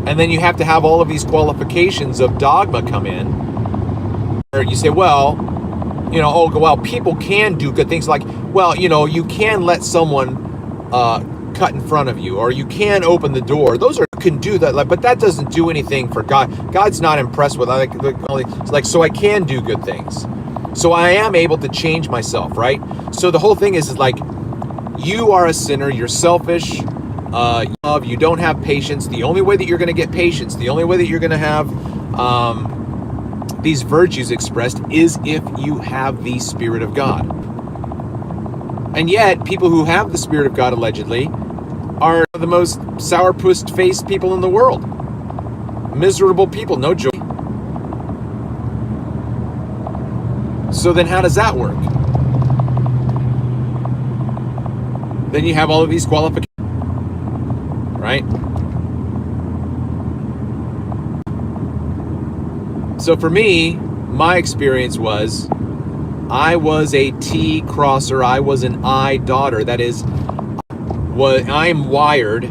And then you have to have all of these qualifications of dogma come in. Or you say, well, people can do good things, like, well, you can let someone cut in front of you, or you can open the door. Those are, you can do that, but that doesn't do anything for God. God's not impressed with, so I can do good things. So I am able to change myself, right? So the whole thing is like, you are a sinner, you're selfish, you don't have patience. The only way that you're going to get patience, the only way that you're going to have these virtues expressed, is if you have the Spirit of God. And yet, people who have the Spirit of God, allegedly, are the most sourpuss-faced people in the world. Miserable people, no joy. So then how does that work? Then you have all of these qualifications, right? So for me, my experience was, I was a T crosser, I was an I daughter. That is, I'm wired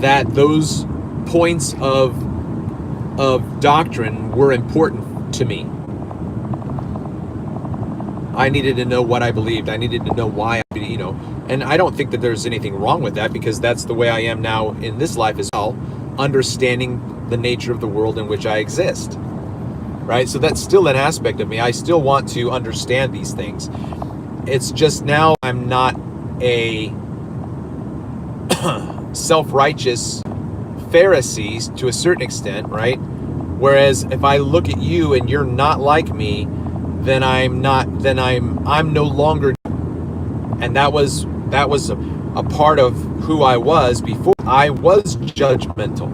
that those points of doctrine were important to me. I needed to know what I believed. I needed to know why, and I don't think that there's anything wrong with that, because that's the way I am now in this life as well, understanding the nature of the world in which I exist, right? So that's still an aspect of me. I still want to understand these things. It's just now I'm not a self-righteous Pharisee to a certain extent, right? Whereas if I look at you and you're not like me, then I'm no longer. And that was a part of who I was before. I was judgmental.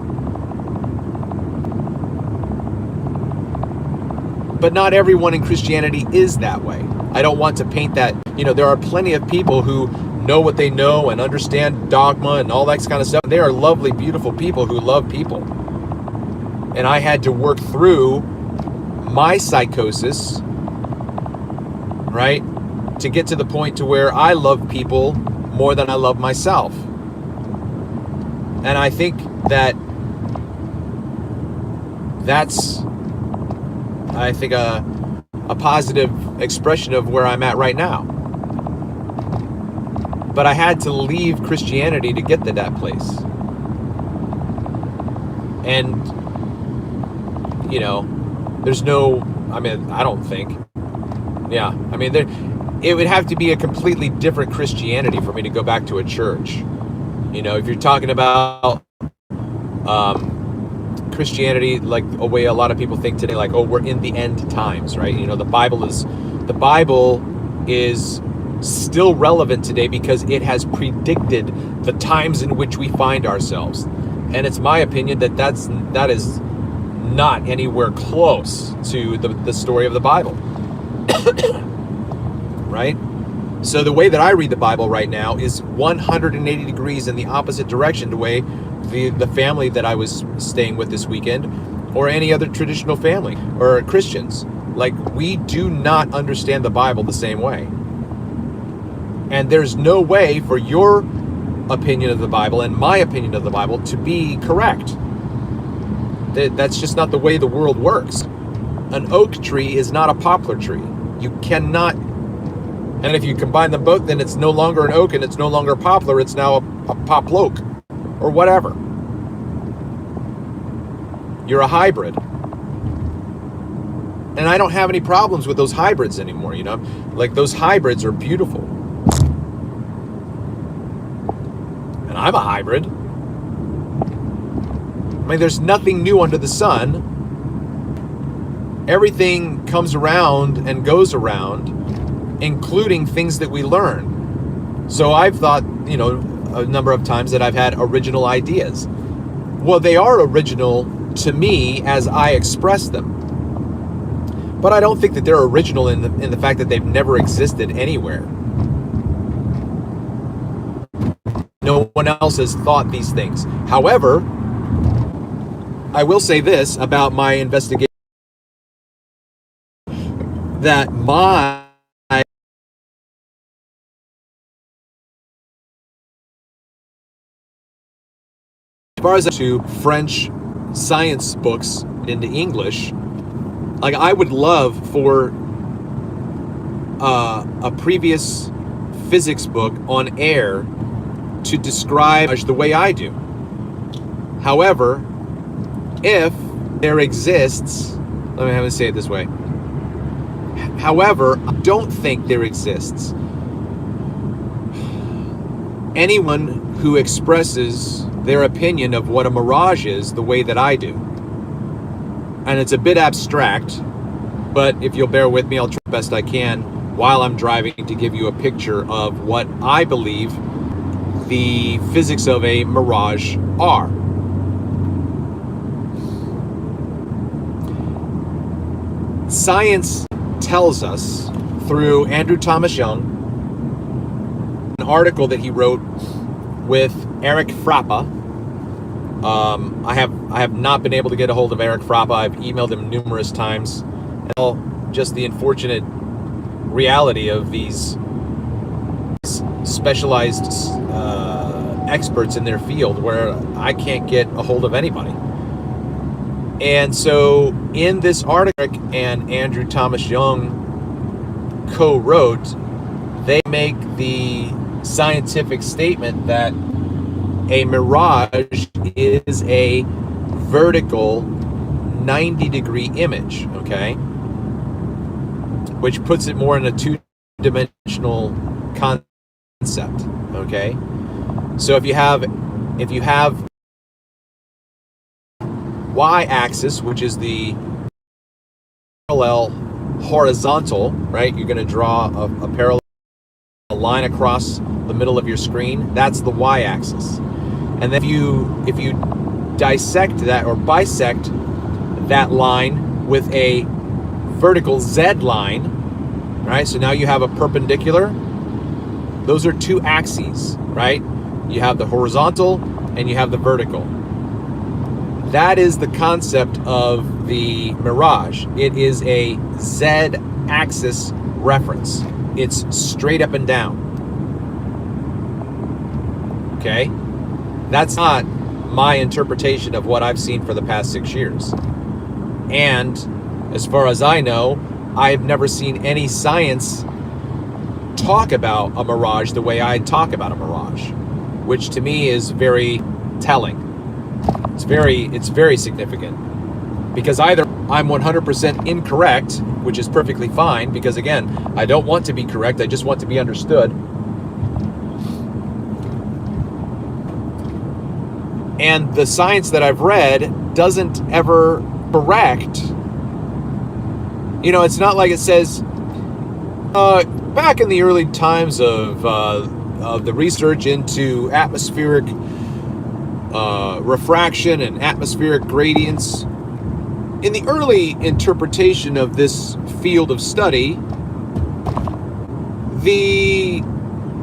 But not everyone in Christianity is that way. I don't want to paint that, there are plenty of people who know what they know and understand dogma and all that kind of stuff. They are lovely, beautiful people who love people. And I had to work through my psychosis, right, to get to the point to where I love people more than I love myself. And I think that that's, a positive expression of where I'm at right now. But I had to leave Christianity to get to that place. And, there's no, I don't think. Yeah, it would have to be a completely different Christianity for me to go back to a church. If you're talking about Christianity, like a way a lot of people think today, like, oh, we're in the end times, right? The Bible is still relevant today because it has predicted the times in which we find ourselves. And it's my opinion that is not anywhere close to the story of the Bible. Right? So the way that I read the Bible right now is 180 degrees in the opposite direction to the way the family that I was staying with this weekend, or any other traditional family, or Christians. Like, we do not understand the Bible the same way. And there's no way for your opinion of the Bible and my opinion of the Bible to be correct. That's just not the way the world works. An oak tree is not a poplar tree. You cannot. And if you combine them both, then it's no longer an oak and it's no longer a poplar. It's now a poploak or whatever. You're a hybrid. And I don't have any problems with those hybrids anymore, Like, those hybrids are beautiful. And I'm a hybrid. There's nothing new under the sun. Everything comes around and goes around, including things that we learn. So I've thought, a number of times that I've had original ideas. Well, they are original to me as I express them. But I don't think that they're original in the fact that they've never existed anywhere. No one else has thought these things. However, I will say this about my investigation, that my far as to French science books into English, like I would love for a previous physics book on air to describe the way I do. However, if there exists, let me say it this way. However, I don't think there exists anyone who expresses their opinion of what a mirage is the way that I do. And it's a bit abstract, but if you'll bear with me, I'll try the best I can while I'm driving to give you a picture of what I believe the physics of a mirage are. Science tells us through Andrew Thomas Young, an article that he wrote with Eric Frappa. I have not been able to get a hold of Eric Frappa. I've emailed him numerous times. And just the unfortunate reality of these specialized experts in their field where I can't get a hold of anybody. And so in this article, and Andrew Thomas Young co-wrote, they make the scientific statement that a mirage is a vertical 90-degree image, okay? Which puts it more in a two-dimensional concept, okay? So if you have y-axis, which is the parallel horizontal, right? You're going to draw a parallel line across the middle of your screen. That's the y-axis. And then if you dissect that or bisect that line with a vertical z line, right? So now you have a perpendicular. Those are two axes, right? You have the horizontal and you have the vertical. That is the concept of the mirage. It is a z-axis reference. It's straight up and down. Okay? That's not my interpretation of what I've seen for the past 6 years. And as far as I know, I've never seen any science talk about a mirage the way I talk about a mirage, which to me is very telling. It's very significant, because either I'm 100% incorrect, which is perfectly fine, because again, I don't want to be correct, I just want to be understood. And the science that I've read doesn't ever correct. You know, it's not like it says, back in the early times of the research into atmospheric refraction and atmospheric gradients, in the early interpretation of this field of study, the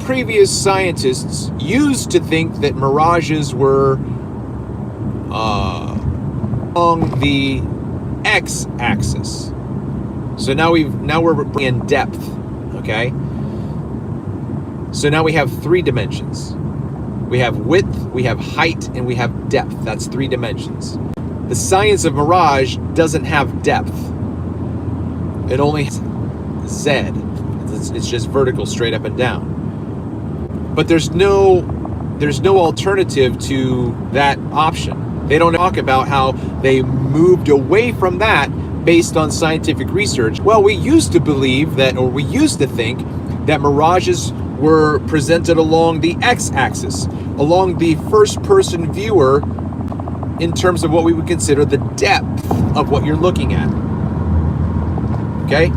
previous scientists used to think that mirages were along the x-axis. So now we're bringing depth, okay? So now we have 3 dimensions. We have width, we have height, and we have depth. That's 3 dimensions. The science of mirage doesn't have depth. It only has Z. It's just vertical, straight up and down. But there's no alternative to that option. They don't talk about how they moved away from that based on scientific research. Well, we used to believe that, or we used to think that mirages were presented along the x-axis, along the first-person viewer, in terms of what we would consider the depth of what you're looking at. Okay?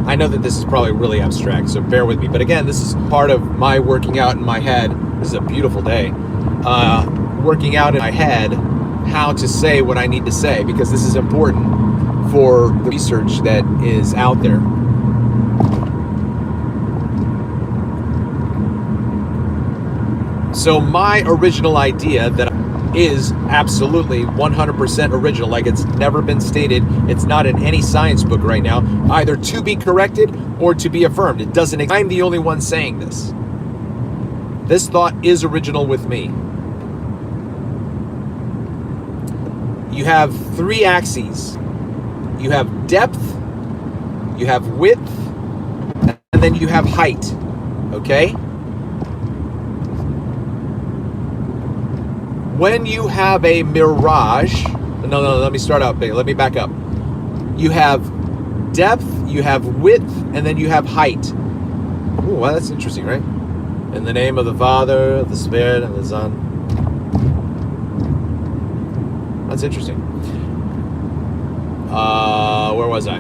I know that this is probably really abstract, so bear with me. But again, this is part of my working out in my head. This is a beautiful day. Working out in my head how to say what I need to say, because this is important for the research that is out there. So my original idea that is absolutely 100% original, like it's never been stated, it's not in any science book right now, either to be corrected or to be affirmed. It doesn't. I'm the only one saying this. This thought is original with me. you have three axes. You have depth, you have width, and then you have height. Okay? When you have a Mirage, no, let me start up. Let me back up. You have depth, you have width, and then you have height. Ooh, well, that's interesting, right? In the name of the Father, of the Spirit, and the Son. That's interesting. Where was I?